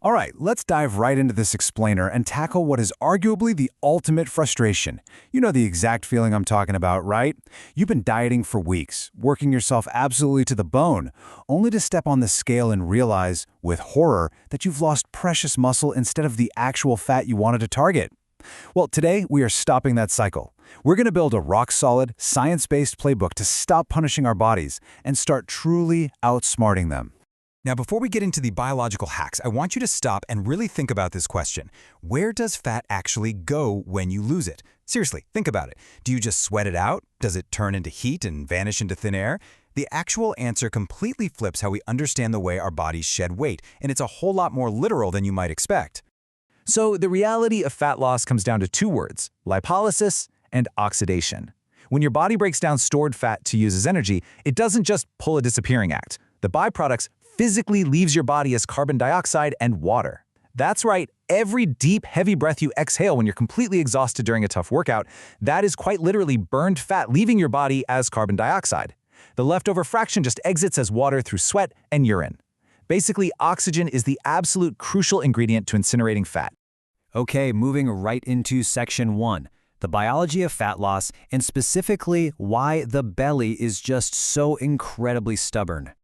All right, let's dive right into this explainer and tackle what is arguably the ultimate frustration. You know the exact feeling I'm talking about, right? You've been dieting for weeks, working yourself absolutely to the bone, only to step on the scale and realize, with horror, that you've lost precious muscle instead of the actual fat you wanted to target. Well, today we are stopping that cycle. We're going to build a rock-solid, science-based playbook to stop punishing our bodies and start truly outsmarting them. Now, before we get into the biological hacks, I want you to stop and really think about this question. Where does fat actually go when you lose it? Seriously, think about it. Do you just sweat it out? Does it turn into heat and vanish into thin air? The actual answer completely flips how we understand the way our bodies shed weight, and it's a whole lot more literal than you might expect. So the reality of fat loss comes down to two words: lipolysis and oxidation. When your body breaks down stored fat to use as energy, it doesn't just pull a disappearing act. The byproducts physically leaves your body as carbon dioxide and water. That's right, every deep, heavy breath you exhale when you're completely exhausted during a tough workout, that is quite literally burned fat leaving your body as carbon dioxide. The leftover fraction just exits as water through sweat and urine. Basically, oxygen is the absolute crucial ingredient to incinerating fat. Okay, moving right into Section 1, the biology of fat loss, and specifically why the belly is just so incredibly stubborn.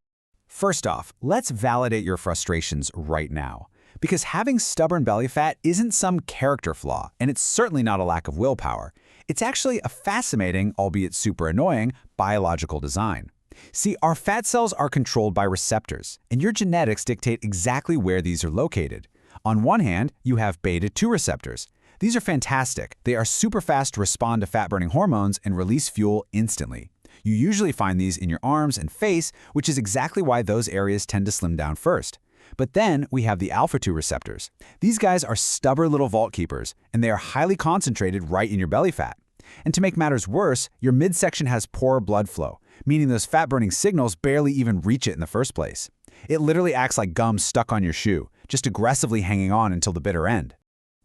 First off, let's validate your frustrations right now. Because having stubborn belly fat isn't some character flaw, and it's certainly not a lack of willpower. It's actually a fascinating, albeit super annoying, biological design. See, our fat cells are controlled by receptors, and your genetics dictate exactly where these are located. On one hand, you have beta-2 receptors. These are fantastic. They are super fast to respond to fat-burning hormones and release fuel instantly. You usually find these in your arms and face, which is exactly why those areas tend to slim down first. But then we have the alpha-2 receptors. These guys are stubborn little vault keepers, and they are highly concentrated right in your belly fat. And to make matters worse, your midsection has poor blood flow, meaning those fat-burning signals barely even reach it in the first place. It literally acts like gum stuck on your shoe, just aggressively hanging on until the bitter end.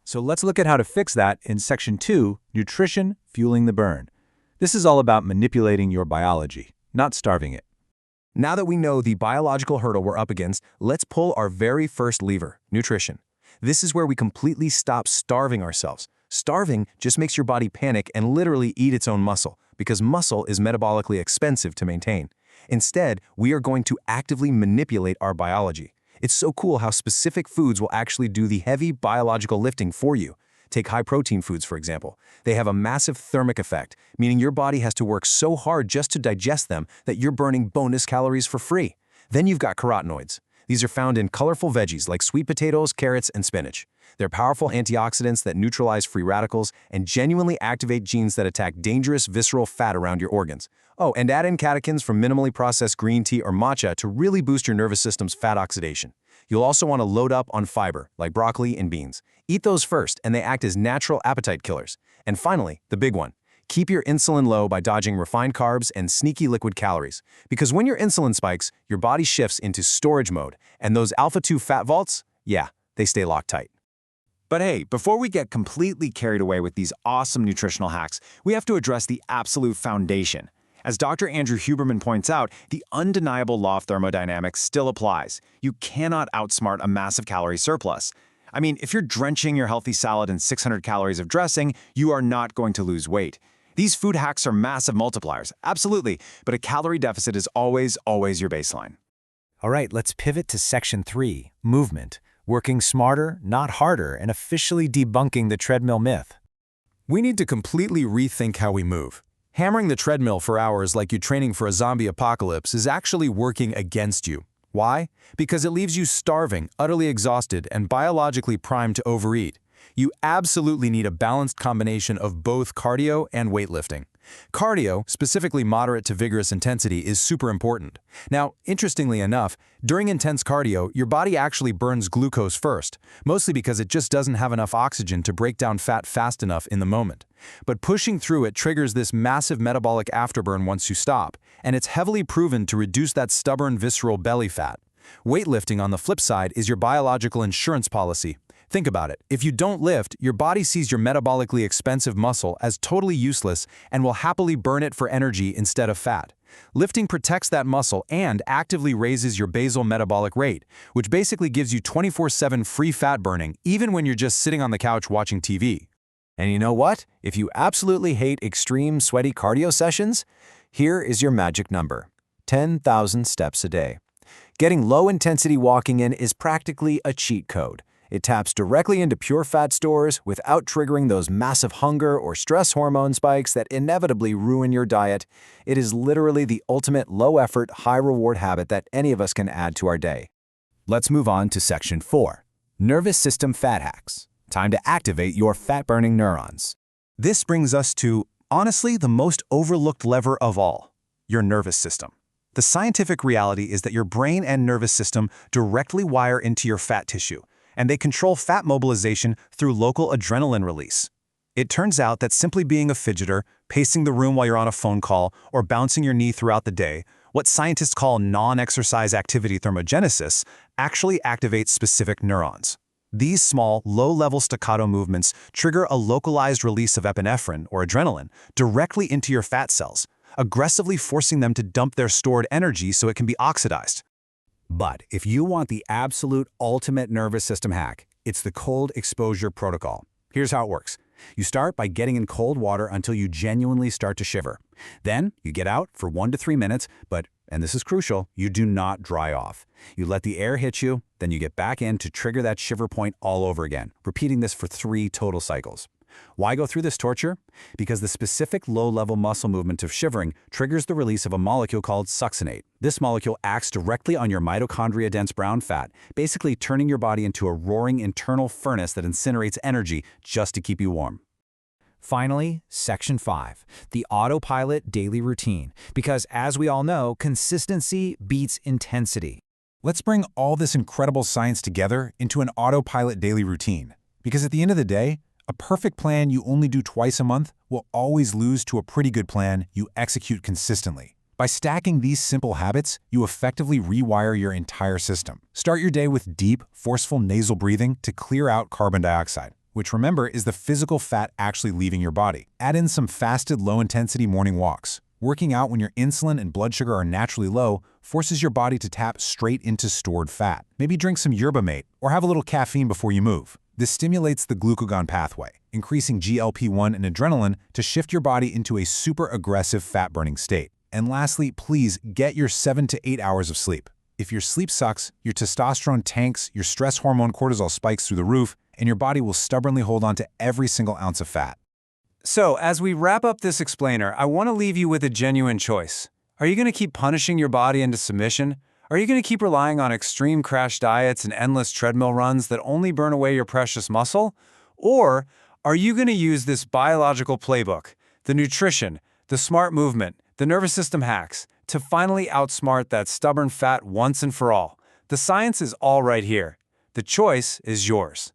So let's look at how to fix that in Section 2, Nutrition Fueling the Burn. This is all about manipulating your biology, not starving it. Now that we know the biological hurdle we're up against, let's pull our very first lever, nutrition. This is where we completely stop starving ourselves. Starving just makes your body panic and literally eat its own muscle, because muscle is metabolically expensive to maintain. Instead, we are going to actively manipulate our biology. It's so cool how specific foods will actually do the heavy biological lifting for you. Take high-protein foods, for example. They have a massive thermic effect, meaning your body has to work so hard just to digest them that you're burning bonus calories for free. Then you've got carotenoids. These are found in colorful veggies like sweet potatoes, carrots, and spinach. They're powerful antioxidants that neutralize free radicals and genuinely activate genes that attack dangerous visceral fat around your organs. Oh, and add in catechins from minimally processed green tea or matcha to really boost your nervous system's fat oxidation. You'll also want to load up on fiber, like broccoli and beans. Eat those first, and they act as natural appetite killers. And finally, the big one. Keep your insulin low by dodging refined carbs and sneaky liquid calories. Because when your insulin spikes, your body shifts into storage mode, and those alpha-2 fat vaults, yeah, they stay locked tight. But hey, before we get completely carried away with these awesome nutritional hacks, we have to address the absolute foundation. As Dr. Andrew Huberman points out, the undeniable law of thermodynamics still applies. You cannot outsmart a massive calorie surplus. I mean, if you're drenching your healthy salad in 600 calories of dressing, you are not going to lose weight. These food hacks are massive multipliers, absolutely, but a calorie deficit is always your baseline. All right, let's pivot to Section 3, movement. Working smarter, not harder, and officially debunking the treadmill myth. We need to completely rethink how we move. Hammering the treadmill for hours like you're training for a zombie apocalypse is actually working against you. Why? Because it leaves you starving, utterly exhausted, and biologically primed to overeat. You absolutely need a balanced combination of both cardio and weightlifting. Cardio, specifically moderate to vigorous intensity, is super important. Now, interestingly enough, during intense cardio, your body actually burns glucose first, mostly because it just doesn't have enough oxygen to break down fat fast enough in the moment. But pushing through it triggers this massive metabolic afterburn once you stop, and it's heavily proven to reduce that stubborn visceral belly fat. Weightlifting, on the flip side, is your biological insurance policy. Think about it. If you don't lift, your body sees your metabolically expensive muscle as totally useless and will happily burn it for energy instead of fat. Lifting protects that muscle and actively raises your basal metabolic rate, which basically gives you 24/7 free fat burning even when you're just sitting on the couch watching TV. And you know what? If you absolutely hate extreme sweaty cardio sessions, here is your magic number: 10,000 steps a day. Getting low-intensity walking in is practically a cheat code. It taps directly into pure fat stores without triggering those massive hunger or stress hormone spikes that inevitably ruin your diet. It is literally the ultimate low-effort, high-reward habit that any of us can add to our day. Let's move on to Section 4, Nervous System Fat Hacks. Time to activate your fat-burning neurons. This brings us to, honestly, the most overlooked lever of all: your nervous system. The scientific reality is that your brain and nervous system directly wire into your fat tissue, and they control fat mobilization through local adrenaline release. It turns out that simply being a fidgeter, pacing the room while you're on a phone call, or bouncing your knee throughout the day, what scientists call non-exercise activity thermogenesis, actually activates specific neurons. These small, low-level staccato movements trigger a localized release of epinephrine, or adrenaline, directly into your fat cells, aggressively forcing them to dump their stored energy so it can be oxidized. But if you want the absolute ultimate nervous system hack, it's the cold exposure protocol. Here's how it works. You start by getting in cold water until you genuinely start to shiver. Then you get out for 1 to 3 minutes, but, and this is crucial, you do not dry off. You let the air hit you, then you get back in to trigger that shiver point all over again, repeating this for 3 total cycles. Why go through this torture? Because the specific low-level muscle movement of shivering triggers the release of a molecule called succinate. This molecule acts directly on your mitochondria-dense brown fat, basically turning your body into a roaring internal furnace that incinerates energy just to keep you warm. Finally, Section 5, the autopilot daily routine, because as we all know, consistency beats intensity. Let's bring all this incredible science together into an autopilot daily routine. Because at the end of the day, a perfect plan you only do twice a month will always lose to a pretty good plan you execute consistently. By stacking these simple habits, you effectively rewire your entire system. Start your day with deep, forceful nasal breathing to clear out carbon dioxide, which, remember, is the physical fat actually leaving your body. Add in some fasted, low-intensity morning walks. Working out when your insulin and blood sugar are naturally low forces your body to tap straight into stored fat. Maybe drink some yerba mate or have a little caffeine before you move. This stimulates the glucagon pathway, increasing GLP-1 and adrenaline to shift your body into a super aggressive fat-burning state. And lastly, please get your 7 to 8 hours of sleep. If your sleep sucks, your testosterone tanks, your stress hormone cortisol spikes through the roof, and your body will stubbornly hold on to every single ounce of fat. So, as we wrap up this explainer, I want to leave you with a genuine choice. Are you going to keep punishing your body into submission? Are you going to keep relying on extreme crash diets and endless treadmill runs that only burn away your precious muscle? Or are you going to use this biological playbook, the nutrition, the smart movement, the nervous system hacks, to finally outsmart that stubborn fat once and for all? The science is all right here. The choice is yours.